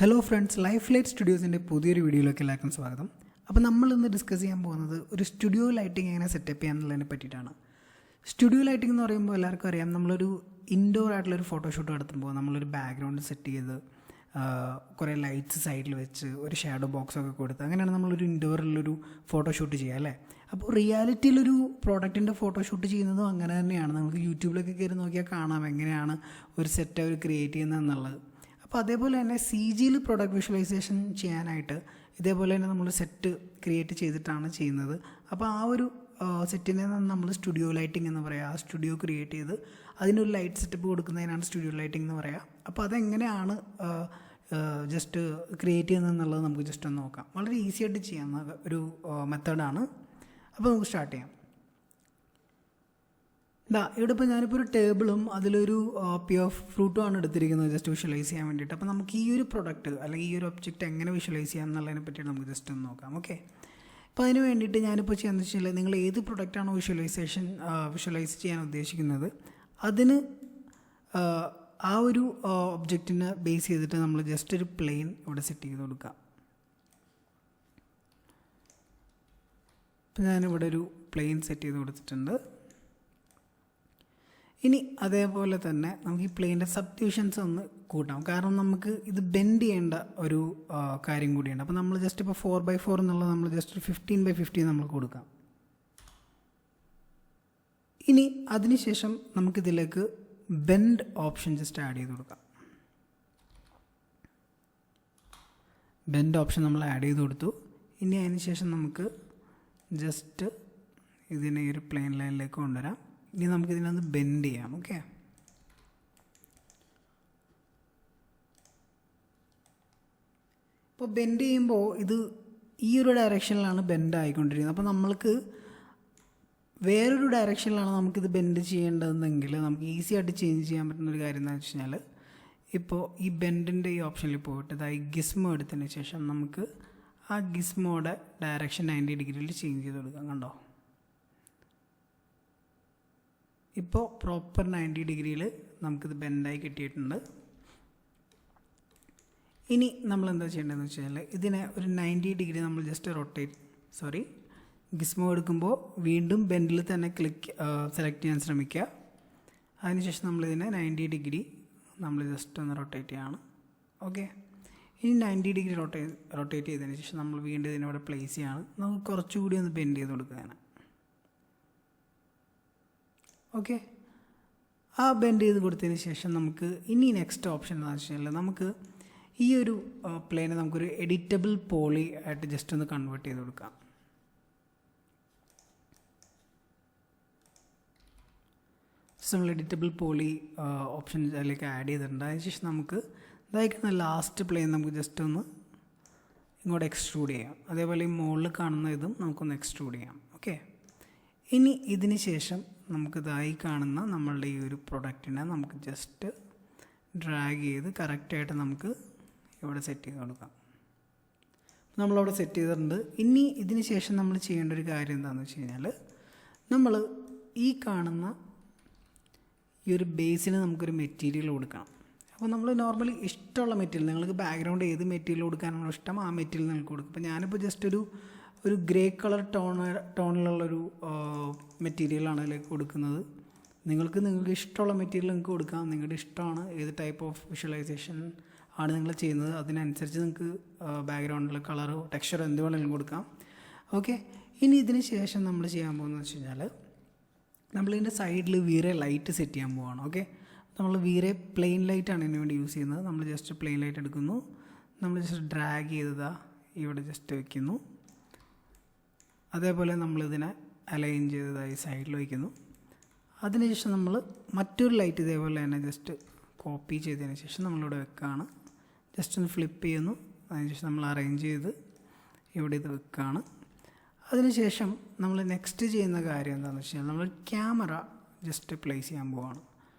Hello friends, life light സ്റ്റുഡിയോസിൻ്റെ പുതിയൊരു വീഡിയോയിലേക്ക് എല്ലാവർക്കും സ്വാഗതം. അപ്പോൾ നമ്മൾ ഇന്ന് ഡിസ്കസ് ചെയ്യാൻ പോകുന്നത് ഒരു സ്റ്റുഡിയോ ലൈറ്റിംഗ് എങ്ങനെ സെറ്റപ്പ് ചെയ്യാന്നുള്ളതിനെ പറ്റിയിട്ടാണ്. സ്റ്റുഡിയോ ലൈറ്റിംഗ് എന്ന് പറയുമ്പോൾ എല്ലാവർക്കും അറിയാം, നമ്മളൊരു ഇൻഡോർ ആയിട്ടുള്ളൊരു ഫോട്ടോഷൂട്ട് നടത്തുമ്പോൾ നമ്മളൊരു ബാക്ക്ഗ്രൗണ്ട് സെറ്റ് ചെയ്ത് കുറേ ലൈറ്റ്സ് സൈഡിൽ വെച്ച് ഒരു ഷാഡോ ബോക്സൊക്കെ കൊടുത്ത് അങ്ങനെയാണ് നമ്മളൊരു ഇൻഡോറിലൊരു ഫോട്ടോഷൂട്ട് ചെയ്യുക അല്ലേ. അപ്പോൾ റിയാലിറ്റിയിലൊരു പ്രോഡക്റ്റിൻ്റെ ഫോട്ടോഷൂട്ട് ചെയ്യുന്നതും അങ്ങനെ തന്നെയാണ്. നമുക്ക് യൂട്യൂബിലൊക്കെ കയറി നോക്കിയാൽ കാണാം എങ്ങനെയാണ് ഒരു സെറ്റ് അവർ ക്രിയേറ്റ് ചെയ്യുന്നത് എന്നുള്ളത്. അപ്പോൾ അതേപോലെ തന്നെ CGയിൽ പ്രൊഡക്റ്റ് വിഷ്വലൈസേഷൻ ചെയ്യാനായിട്ട് ഇതേപോലെ തന്നെ നമ്മൾ സെറ്റ് ക്രിയേറ്റ് ചെയ്തിട്ടാണ് ചെയ്യുന്നത്. അപ്പോൾ ആ ഒരു സെറ്റിനെ നമ്മൾ സ്റ്റുഡിയോ ലൈറ്റിംഗ് എന്ന് പറയുക. ആ സ്റ്റുഡിയോ ക്രിയേറ്റ് ചെയ്ത് അതിനൊരു ലൈറ്റ് സെറ്റപ്പ് കൊടുക്കുന്നതിനാണ് സ്റ്റുഡിയോ ലൈറ്റിംഗ് എന്ന് പറയുക. അപ്പോൾ അതെങ്ങനെയാണ് ജസ്റ്റ് ക്രിയേറ്റ് ചെയ്യുന്നതെന്നുള്ളത് നമുക്ക് ജസ്റ്റ് ഒന്ന് നോക്കാം. വളരെ ഈസി ആയിട്ട് ചെയ്യാവുന്ന ഒരു മെത്തേഡാണ്. അപ്പോൾ നമുക്ക് സ്റ്റാർട്ട് ചെയ്യാം. ഇവിടെ ഇപ്പോൾ ഞാനിപ്പോൾ ഒരു ടേബിളും അതിലൊരു പ്യുവർ ഫ്രൂട്ടും ആണ് എടുത്തിരിക്കുന്നത് ജസ്റ്റ് വിഷ്വലൈസ് ചെയ്യാൻ വേണ്ടിയിട്ട്. അപ്പോൾ നമുക്ക് ഈ ഒരു പ്രൊഡക്റ്റ് അല്ലെങ്കിൽ ഈ ഒരു ഒബ്ജക്റ്റ് എങ്ങനെ വിഷ്വലൈസ് ചെയ്യാം എന്നുള്ളതിനെ പറ്റിയിട്ട് നമുക്ക് ജസ്റ്റ് ഒന്ന് നോക്കാം. ഓക്കെ, അപ്പോൾ അതിന് വേണ്ടിയിട്ട് ഞാനിപ്പോൾ ചെയ്യാന്ന് വെച്ചാൽ, നിങ്ങൾ ഏത് പ്രൊഡക്റ്റാണോ വിഷ്വലൈസ് ചെയ്യാൻ ഉദ്ദേശിക്കുന്നത് അതിന് ആ ഒരു ഒബ്ജക്റ്റിനെ ബേസ് ചെയ്തിട്ട് നമ്മൾ ജസ്റ്റ് ഒരു പ്ലെയിൻ ഇവിടെ സെറ്റ് ചെയ്ത് കൊടുക്കാം. ഇപ്പോൾ ഞാനിവിടെ ഒരു പ്ലെയിൻ സെറ്റ് ചെയ്ത് കൊടുത്തിട്ടുണ്ട്. ഇനി അതേപോലെ തന്നെ നമുക്ക് ഈ പ്ലെയിൻ്റെ സബ്ഡിവിഷൻസ് ഒന്ന് കൂട്ടാം, കാരണം നമുക്ക് ഇത് ബെൻഡ് ചെയ്യേണ്ട ഒരു കാര്യം കൂടിയുണ്ട്. അപ്പോൾ നമ്മൾ ജസ്റ്റ് ഇപ്പോൾ 4x4 എന്നുള്ളത് നമ്മൾ ജസ്റ്റ് 15x15 നമ്മൾ കൊടുക്കാം. ഇനി അതിനുശേഷം നമുക്കിതിലേക്ക് ബെൻഡ് ഓപ്ഷൻ ജസ്റ്റ് ആഡ് ചെയ്ത് കൊടുക്കാം. ബെൻഡ് ഓപ്ഷൻ നമ്മൾ ആഡ് ചെയ്ത് കൊടുത്തു. ഇനി അതിന് ശേഷം നമുക്ക് ജസ്റ്റ് ഇതിനെ ഈ ഒരു പ്ലെയിൻ ലൈനിലേക്ക് കൊണ്ടുവരാം. ഇനി നമുക്കിതിനകത്ത് ബെൻഡ് ചെയ്യാം. ഓക്കെ, ഇപ്പോൾ ബെൻഡ് ചെയ്യുമ്പോൾ ഇത് ഈ ഒരു ഡയറക്ഷനിലാണ് ബെൻഡ് ആയിക്കൊണ്ടിരിക്കുന്നത്. അപ്പോൾ നമ്മൾക്ക് വേറൊരു ഡയറക്ഷനിലാണ് നമുക്കിത് ബെൻഡ് ചെയ്യേണ്ടതെങ്കിൽ നമുക്ക് ഈസി ആയിട്ട് ചേഞ്ച് ചെയ്യാൻ പറ്റുന്ന ഒരു കാര്യം എന്താണെന്ന് വെച്ച് കഴിഞ്ഞാൽ, ഇപ്പോൾ ഈ ബെൻഡിൻ്റെ ഈ ഓപ്ഷനിൽ പോയിട്ട് ഈ ഗിസ്മോ എടുത്തതിന് ശേഷം നമുക്ക് ആ ഗിസ്മോയുടെ ഡയറക്ഷൻ 90 ഡിഗ്രിയിൽ ചേഞ്ച് ചെയ്ത് കൊടുക്കാം. കണ്ടോ, ഇപ്പോൾ പ്രോപ്പർ 90 ഡിഗ്രിയിൽ നമുക്കിത് ബെൻഡായി കിട്ടിയിട്ടുണ്ട്. ഇനി നമ്മൾ എന്താ ചെയ്യേണ്ടതെന്ന് വെച്ച് കഴിഞ്ഞാൽ, ഇതിനെ ഒരു 90 ഡിഗ്രി നമ്മൾ ജസ്റ്റ് ഗിസ്മോ എടുക്കുമ്പോൾ വീണ്ടും ബെൻഡിൽ തന്നെ സെലക്ട് ചെയ്യാൻ ശ്രമിക്കുക. അതിനുശേഷം നമ്മളിതിനെ 90 ഡിഗ്രി നമ്മൾ ജസ്റ്റ് ഒന്ന് റൊട്ടേറ്റ് ചെയ്യാണ്. ഓക്കെ, ഇനി 90 ഡിഗ്രി റൊട്ടേറ്റ് ചെയ്തതിന് ശേഷം നമ്മൾ വീണ്ടും ഇതിനവിടെ പ്ലേസ് ചെയ്യാണ്. നമുക്ക് കുറച്ചുകൂടി ഒന്ന് ബെൻഡ് ചെയ്ത് കൊടുക്കുകയാണ്. ഓക്കെ, ആ ബെൻഡ് ചെയ്ത് കൊടുത്തതിന് ശേഷം നമുക്ക് ഇനി നെക്സ്റ്റ് ഓപ്ഷൻ എന്താണെന്ന് വെച്ച് കഴിഞ്ഞാൽ, നമുക്ക് ഈ ഒരു പ്ലെയിനെ നമുക്കൊരു എഡിറ്റബിൾ പോളി ആയിട്ട് ജസ്റ്റ് ഒന്ന് കൺവേർട്ട് ചെയ്ത് കൊടുക്കാം. നമ്മൾ എഡിറ്റബിൾ പോളി ഓപ്ഷൻ അതിലേക്ക് ആഡ് ചെയ്തിട്ടുണ്ട്. അതിനുശേഷം നമുക്ക് ഇതായിരിക്കുന്ന ലാസ്റ്റ് പ്ലെയിൻ നമുക്ക് ജസ്റ്റ് ഒന്ന് ഇങ്ങോട്ട് എക്സ്ട്രൂഡ് ചെയ്യാം. അതേപോലെ ഈ മുകളിൽ കാണുന്ന ഇതും നമുക്കൊന്ന് എക്സ്ട്രൂഡ് ചെയ്യാം. ഓക്കെ, ഇനി ഇതിന് ശേഷം നമുക്കിതായി കാണുന്ന നമ്മളുടെ ഈ ഒരു പ്രൊഡക്റ്റിനെ നമുക്ക് ജസ്റ്റ് ഡ്രാഗ് ചെയ്ത് കറക്റ്റായിട്ട് നമുക്ക് ഇവിടെ സെറ്റ് ചെയ്ത് കൊടുക്കാം. നമ്മളവിടെ സെറ്റ് ചെയ്തിട്ടുണ്ട്. ഇനി ഇതിന് ശേഷം നമ്മൾ ചെയ്യേണ്ട ഒരു കാര്യം എന്താണെന്ന് വെച്ച് കഴിഞ്ഞാൽ, നമ്മൾ ഈ കാണുന്ന ഈ ഒരു ബേസിന് നമുക്കൊരു മെറ്റീരിയൽ കൊടുക്കണം. അപ്പോൾ നമ്മൾ നോർമലി ഇഷ്ടമുള്ള മെറ്റീരിയൽ, നിങ്ങൾക്ക് ബാക്ക്ഗ്രൗണ്ട് ഏത് മെറ്റീരിയൽ കൊടുക്കാനാണോ ഇഷ്ടം ആ മെറ്റീരിയൽ നിങ്ങൾക്ക് കൊടുക്കും. അപ്പോൾ ഞാനിപ്പോൾ ജസ്റ്റ് ഒരു ഗ്രേ കളർ ടോണിലുള്ളൊരു മെറ്റീരിയലാണ് അതിലേക്ക് കൊടുക്കുന്നത്. നിങ്ങൾക്ക് ഇഷ്ടമുള്ള മെറ്റീരിയൽ നിങ്ങൾക്ക് കൊടുക്കാം. നിങ്ങളുടെ ഇഷ്ടമാണ് ഏത് ടൈപ്പ് ഓഫ് വിഷ്വലൈസേഷൻ ആണ് നിങ്ങൾ ചെയ്യുന്നത്, അതിനനുസരിച്ച് നിങ്ങൾക്ക് ബാക്ക്ഗ്രൗണ്ടിൽ കളറോ ടെക്സ്ചറോ എന്ത് വേണമെങ്കിലും കൊടുക്കാം. ഓക്കെ, ഇനി ഇതിന് ശേഷം നമ്മൾ ചെയ്യാൻ പോകുന്നത് വെച്ച് കഴിഞ്ഞാൽ, നമ്മളിതിൻ്റെ സൈഡിൽ വീറെ ലൈറ്റ് സെറ്റ് ചെയ്യാൻ പോവുകയാണ്. ഓക്കെ, നമ്മൾ വീറെ പ്ലെയിൻ ലൈറ്റാണ് ഇതിന് വേണ്ടി യൂസ് ചെയ്യുന്നത്. നമ്മൾ ജസ്റ്റ് പ്ലെയിൻ ലൈറ്റ് എടുക്കുന്നു, നമ്മൾ ജസ്റ്റ് ഡ്രാഗ് ചെയ്തതാ ഇവിടെ ജസ്റ്റ് വയ്ക്കുന്നു. അതേപോലെ നമ്മളിതിനെ അലൈൻ ചെയ്തതായി സൈഡിൽ വയ്ക്കുന്നു. അതിനുശേഷം നമ്മൾ മറ്റൊരു ലൈറ്റ് ഇതേപോലെ തന്നെ ജസ്റ്റ് കോപ്പി ചെയ്തതിന് ശേഷം നമ്മളിവിടെ വെക്കുകയാണ്. ജസ്റ്റ് ഒന്ന് ഫ്ലിപ്പ് ചെയ്യുന്നു. അതിനുശേഷം നമ്മൾ അറേഞ്ച് ചെയ്ത് ഇവിടെ ഇത് വെക്കുകയാണ്. അതിനുശേഷം നമ്മൾ നെക്സ്റ്റ് ചെയ്യുന്ന കാര്യം എന്താണെന്ന് വെച്ച് കഴിഞ്ഞാൽ, നമ്മൾ ക്യാമറ ജസ്റ്റ് പ്ലേസ് ചെയ്യാൻ പോവുകയാണ്.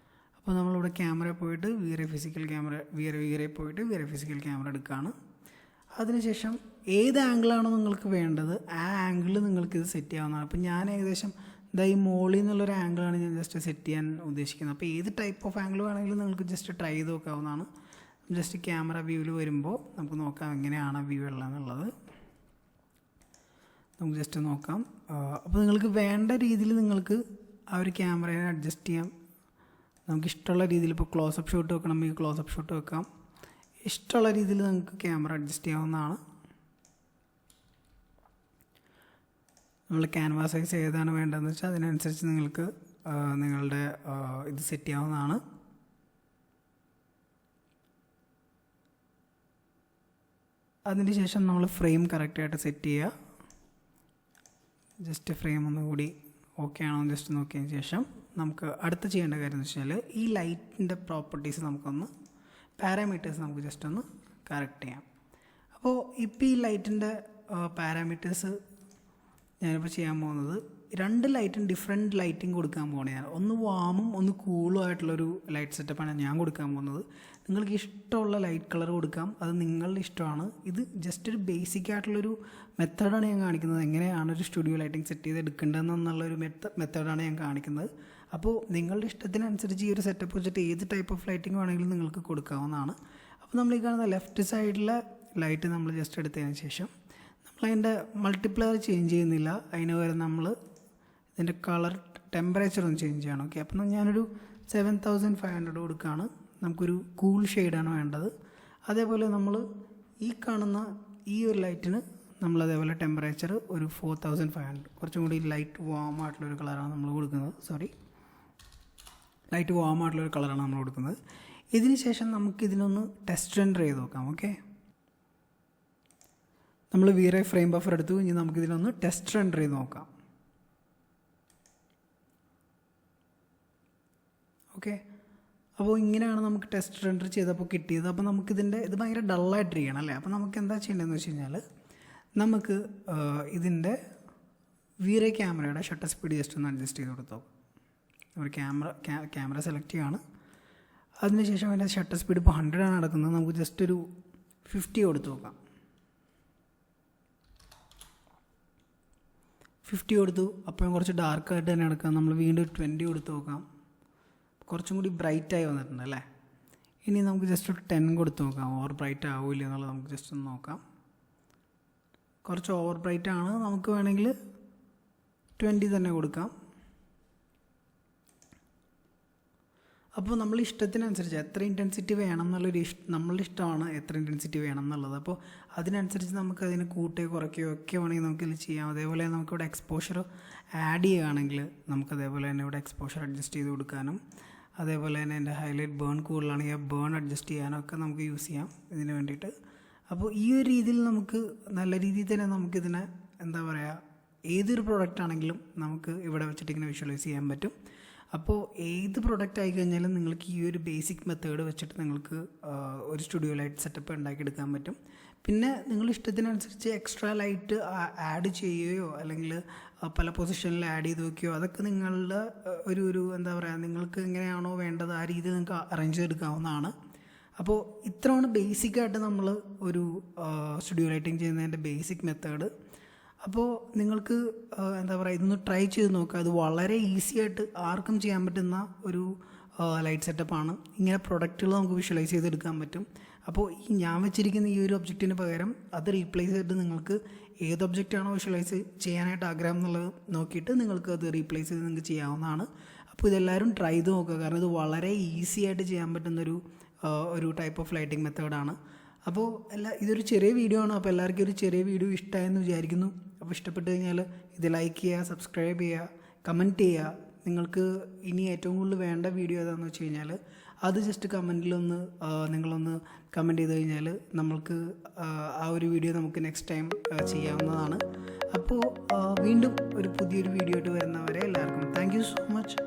അപ്പോൾ നമ്മളിവിടെ ക്യാമറ പോയിട്ട് വീറെ ഫിസിക്കൽ ക്യാമറ എടുക്കുകയാണ്. അതിനുശേഷം ഏത് ആംഗിളാണോ നിങ്ങൾക്ക് വേണ്ടത് ആ ആംഗിളിൽ നിങ്ങൾക്കിത് സെറ്റ് ചെയ്യാവുന്നതാണ്. അപ്പോൾ ഞാൻ ഏകദേശം ഈ മോളിൽ നിന്നുള്ളൊരു ആംഗിളാണ് ഞാൻ ജസ്റ്റ് സെറ്റ് ചെയ്യാൻ ഉദ്ദേശിക്കുന്നത്. അപ്പോൾ ഏത് ടൈപ്പ് ഓഫ് ആംഗിൾ വേണമെങ്കിലും നിങ്ങൾക്ക് ജസ്റ്റ് ട്രൈ ചെയ്ത് നോക്കാവുന്നതാണ്. ജസ്റ്റ് ക്യാമറ വ്യൂവിൽ വരുമ്പോൾ നമുക്ക് നോക്കാം എങ്ങനെയാണ് വ്യൂ ഉള്ളതെന്നുള്ളത്. നമുക്ക് ജസ്റ്റ് നോക്കാം. അപ്പോൾ നിങ്ങൾക്ക് വേണ്ട രീതിയിൽ നിങ്ങൾക്ക് ആ ഒരു ക്യാമറയെ അഡ്ജസ്റ്റ് ചെയ്യാം. നമുക്ക് ഇഷ്ടമുള്ള രീതിയിൽ ഇപ്പോൾ ക്ലോസപ്പ് ഷോട്ട് വെക്കണമെങ്കിൽ ക്ലോസപ്പ് ഷോട്ട് വെക്കാം. ഇഷ്ടമുള്ള രീതിയിൽ നിങ്ങൾക്ക് ക്യാമറ അഡ്ജസ്റ്റ് ചെയ്യാവുന്നതാണ്. നമ്മൾ ക്യാൻവാസ് സൈസ് ഏതാണ് വേണ്ടതെന്ന് വെച്ചാൽ അതിനനുസരിച്ച് നിങ്ങൾക്ക് നിങ്ങളുടെ ഇത് സെറ്റ് ചെയ്യാവുന്നതാണ്. അതിന് ശേഷം നമ്മൾ ഫ്രെയിം കറക്റ്റായിട്ട് സെറ്റ് ചെയ്യുക. ജസ്റ്റ് ഫ്രെയിം ഒന്നുകൂടി ഓക്കെ ആണോ എന്ന് ജസ്റ്റ് നോക്കിയതിന് ശേഷം നമുക്ക് അടുത്ത് ചെയ്യേണ്ട കാര്യം എന്ന് വെച്ചാൽ ഈ ലൈറ്റിൻ്റെ പ്രോപ്പർട്ടീസ് നമുക്കൊന്ന് പാരാമീറ്റേഴ്സ് നമുക്ക് ജസ്റ്റ് ഒന്ന് കറക്റ്റ് ചെയ്യാം. അപ്പോൾ ഇപ്പോൾ ഈ ലൈറ്റിൻ്റെ പാരാമീറ്റേഴ്സ് ഞാനിപ്പോൾ ചെയ്യാൻ പോകുന്നത് 2 ലൈറ്റും ഡിഫറെൻറ്റ് ലൈറ്റിങ് കൊടുക്കാൻ പോകണേ. ഒന്ന് വാമും ഒന്ന് കൂളും ആയിട്ടുള്ളൊരു ലൈറ്റ് സെറ്റപ്പാണ് ഞാൻ കൊടുക്കാൻ പോകുന്നത്. നിങ്ങൾക്ക് ഇഷ്ടമുള്ള ലൈറ്റ് കളർ കൊടുക്കാം, അത് നിങ്ങളുടെ ഇഷ്ടമാണ്. ഇത് ജസ്റ്റ് ഒരു ബേസിക് ആയിട്ടുള്ളൊരു മെത്തേഡാണ് ഞാൻ കാണിക്കുന്നത്. എങ്ങനെയാണ് ഒരു സ്റ്റുഡിയോ ലൈറ്റിംഗ് സെറ്റ് ചെയ്ത് എടുക്കേണ്ടതെന്നുള്ളൊരു മെത്തേഡാണ് ഞാൻ കാണിക്കുന്നത്. അപ്പോൾ നിങ്ങളുടെ ഇഷ്ടത്തിനനുസരിച്ച് ഈ ഒരു സെറ്റപ്പ് വെച്ചിട്ട് ഏത് ടൈപ്പ് ഓഫ് ലൈറ്റിംഗ് വേണമെങ്കിലും നിങ്ങൾക്ക് കൊടുക്കാവുന്നതാണ്. അപ്പോൾ നമ്മൾ ഈ കാണുന്ന ലെഫ്റ്റ് സൈഡിലെ ലൈറ്റ് നമ്മൾ ജസ്റ്റ് എടുത്തതിന് ശേഷം നമ്മളതിൻ്റെ മൾട്ടിപ്ലയർ ചേഞ്ച് ചെയ്യുന്നില്ല. അതിന് പകരം നമ്മൾ ഇതിൻ്റെ കളർ ടെമ്പറേച്ചർ ഒന്ന് ചേഞ്ച് ചെയ്യണം. ഓക്കെ, അപ്പം ഞാനൊരു 7500 കൊടുക്കുകയാണ്. നമുക്കൊരു കൂൾ ഷെയ്ഡാണ് വേണ്ടത്. അതേപോലെ നമ്മൾ ഈ കാണുന്ന ഈ ഒരു ലൈറ്റിന് നമ്മൾ അതേപോലെ ടെമ്പറേച്ചർ ഒരു 4500, കുറച്ചും കൂടി ലൈറ്റ് വാം ആയിട്ടുള്ളൊരു കളറാണ് നമ്മൾ കൊടുക്കുന്നത്. ലൈറ്റ് വാം ആയിട്ടുള്ളൊരു കളറാണ് നമ്മൾ കൊടുക്കുന്നത്. ഇതിന് ശേഷം നമുക്കിതിനൊന്ന് ടെസ്റ്റ് റെൻഡർ ചെയ്ത് നോക്കാം. ഓക്കെ, നമ്മൾ Vray ഫ്രെയിം ബഫർ എടുത്തു. ഇനി നമുക്കിതിനൊന്ന് ടെസ്റ്റ് റെൻഡർ ചെയ്ത് നോക്കാം. ഓക്കെ, അപ്പോൾ ഇങ്ങനെയാണ് നമുക്ക് ടെസ്റ്റ് റെൻഡർ ചെയ്തപ്പോൾ കിട്ടിയത്. അപ്പോൾ നമുക്കിതിൻ്റെ ഇത് ഭയങ്കര ഡള്ളായിട്ടിരിക്കണം അല്ലേ. അപ്പോൾ നമുക്ക് എന്താ ചെയ്യേണ്ടതെന്ന് വെച്ച് കഴിഞ്ഞാൽ നമുക്ക് ഇതിൻ്റെ Vray ക്യാമറയുടെ ഷട്ടർ സ്പീഡ് ജസ്റ്റ് ഒന്ന് അഡ്ജസ്റ്റ് ചെയ്ത് കൊടുത്തോ. ഒരു ക്യാമറ സെലക്ട് ചെയ്യാണ്. അതിനുശേഷം അതിൻ്റെ ഷട്ടർ സ്പീഡ് ഇപ്പോൾ 100 ആണ് നടക്കുന്നത്. നമുക്ക് ജസ്റ്റ് ഒരു 50 കൊടുത്ത് നോക്കാം. 50 കൊടുത്തു. അപ്പോഴും കുറച്ച് ഡാർക്കായിട്ട് തന്നെ എടുക്കാം. നമ്മൾ വീണ്ടും 20 കൊടുത്ത് നോക്കാം. കുറച്ചും കൂടി ബ്രൈറ്റായി വന്നിട്ടുണ്ട് അല്ലേ. ഇനി നമുക്ക് ജസ്റ്റ് ഒരു 10 കൊടുത്ത് നോക്കാം. ഓവർ ബ്രൈറ്റ് ആവില്ല എന്നുള്ളത് നമുക്ക് ജസ്റ്റ് ഒന്ന് നോക്കാം. കുറച്ച് ഓവർ ബ്രൈറ്റ് ആണ്. നമുക്ക് വേണമെങ്കിൽ 20 തന്നെ കൊടുക്കാം. അപ്പോൾ നമ്മൾ ഇഷ്ടത്തിനനുസരിച്ച് എത്ര ഇൻറ്റൻസിറ്റി വേണം എന്നുള്ളൊരു നമ്മളുടെ ഇഷ്ടമാണ് എത്ര ഇൻറ്റൻസിറ്റി വേണം എന്നുള്ളത്. അപ്പോൾ അതിനനുസരിച്ച് നമുക്ക് അതിന് കൂട്ടുകയോ കുറയ്ക്കുകയോ ഒക്കെ വേണമെങ്കിൽ നമുക്കിത് ചെയ്യാം. അതേപോലെ നമുക്കിവിടെ എക്സ്പോഷർ ആഡ് ചെയ്യുകയാണെങ്കിൽ നമുക്ക് അതേപോലെ തന്നെ ഇവിടെ എക്സ്പോഷർ അഡ്ജസ്റ്റ് ചെയ്ത് കൊടുക്കാനും, അതേപോലെ തന്നെ എൻ്റെ ഹൈലൈറ്റ് ബേൺ കൂടുതലാണെങ്കിൽ ബേൺ അഡ്ജസ്റ്റ് ചെയ്യാനും ഒക്കെ നമുക്ക് യൂസ് ചെയ്യാം ഇതിന് വേണ്ടിയിട്ട്. അപ്പോൾ ഈ ഒരു രീതിയിൽ നമുക്ക് നല്ല രീതിയിൽ തന്നെ നമുക്കിതിനെ എന്താ പറയുക, ഏതൊരു പ്രോഡക്റ്റ് ആണെങ്കിലും നമുക്ക് ഇവിടെ വെച്ചിട്ട് ഇങ്ങനെ വിഷ്വലൈസ് ചെയ്യാൻ പറ്റും. അപ്പോൾ ഏത് പ്രൊഡക്റ്റ് ആയിക്കഴിഞ്ഞാലും നിങ്ങൾക്ക് ഈ ഒരു ബേസിക് മെത്തേഡ് വെച്ചിട്ട് നിങ്ങൾക്ക് ഒരു സ്റ്റുഡിയോ ലൈറ്റ് സെറ്റപ്പ് ഉണ്ടാക്കിയെടുക്കാൻ പറ്റും. പിന്നെ നിങ്ങളുടെ ഇഷ്ടത്തിനനുസരിച്ച് എക്സ്ട്രാ ലൈറ്റ് ആഡ് ചെയ്യുകയോ അല്ലെങ്കിൽ പല പൊസിഷനിൽ ആഡ് ചെയ്ത് വയ്ക്കുകയോ അതൊക്കെ നിങ്ങളുടെ ഒരു എന്താ പറയുക, നിങ്ങൾക്ക് എങ്ങനെയാണോ വേണ്ടത് ആ രീതിയിൽ നിങ്ങൾക്ക് അറേഞ്ച് ചെയ്തെടുക്കാവുന്നതാണ്. അപ്പോൾ ഇത്രയാണ് ബേസിക്കായിട്ട് നമ്മൾ ഒരു സ്റ്റുഡിയോ ലൈറ്റിംഗ് ചെയ്യുന്നതിൻ്റെ ബേസിക് മെത്തേഡ്. അപ്പോൾ നിങ്ങൾക്ക് എന്താ പറയുക, ഇതൊന്ന് ട്രൈ ചെയ്ത് നോക്കുക. അത് വളരെ ഈസി ആയിട്ട് ആർക്കും ചെയ്യാൻ പറ്റുന്ന ഒരു ലൈറ്റ് സെറ്റപ്പാണ്. ഇങ്ങനെ പ്രൊഡക്റ്റുകൾ നമുക്ക് വിഷ്വലൈസ് ചെയ്തെടുക്കാൻ പറ്റും. അപ്പോൾ ഈ ഞാൻ വെച്ചിരിക്കുന്ന ഈ ഒരു ഒബ്ജക്റ്റിന് പകരം അത് റീപ്ലേസ് ചെയ്തിട്ട് നിങ്ങൾക്ക് ഏത് ഒബ്ജക്റ്റാണോ വിഷ്വലൈസ് ചെയ്യാനായിട്ട് ആഗ്രഹം എന്നുള്ളത് നോക്കിയിട്ട് നിങ്ങൾക്ക് അത് റീപ്ലേസ് ചെയ്ത് നിങ്ങൾക്ക് ചെയ്യാവുന്നതാണ്. അപ്പോൾ ഇതെല്ലാവരും ട്രൈ ചെയ്ത് നോക്കുക. കാരണം ഇത് വളരെ ഈസി ആയിട്ട് ചെയ്യാൻ പറ്റുന്നൊരു ടൈപ്പ് ഓഫ് ലൈറ്റിംഗ് മെത്തേഡാണ്. അപ്പോൾ ഇതൊരു ചെറിയ വീഡിയോ ആണ്. അപ്പോൾ എല്ലാവർക്കും ഒരു ചെറിയ വീഡിയോ ഇഷ്ടമായെന്ന് വിചാരിക്കുന്നു. അപ്പോൾ ഇഷ്ടപ്പെട്ട് കഴിഞ്ഞാൽ ഇത് ലൈക്ക് ചെയ്യുക, സബ്സ്ക്രൈബ് ചെയ്യുക, കമൻറ്റ് ചെയ്യുക. നിങ്ങൾക്ക് ഇനി ഏറ്റവും കൂടുതൽ വേണ്ട വീഡിയോ ഏതാണെന്ന് വെച്ച് കഴിഞ്ഞാൽ അത് ജസ്റ്റ് കമൻറ്റിലൊന്ന് നിങ്ങളൊന്ന് കമൻറ്റ് ചെയ്ത് കഴിഞ്ഞാൽ നമ്മൾക്ക് ആ ഒരു വീഡിയോ നമുക്ക് നെക്സ്റ്റ് ടൈം ചെയ്യാവുന്നതാണ്. അപ്പോൾ വീണ്ടും ഒരു പുതിയൊരു വീഡിയോ ആയിട്ട് വരുന്നവരെ എല്ലാവർക്കും താങ്ക് യു സോ മച്ച്.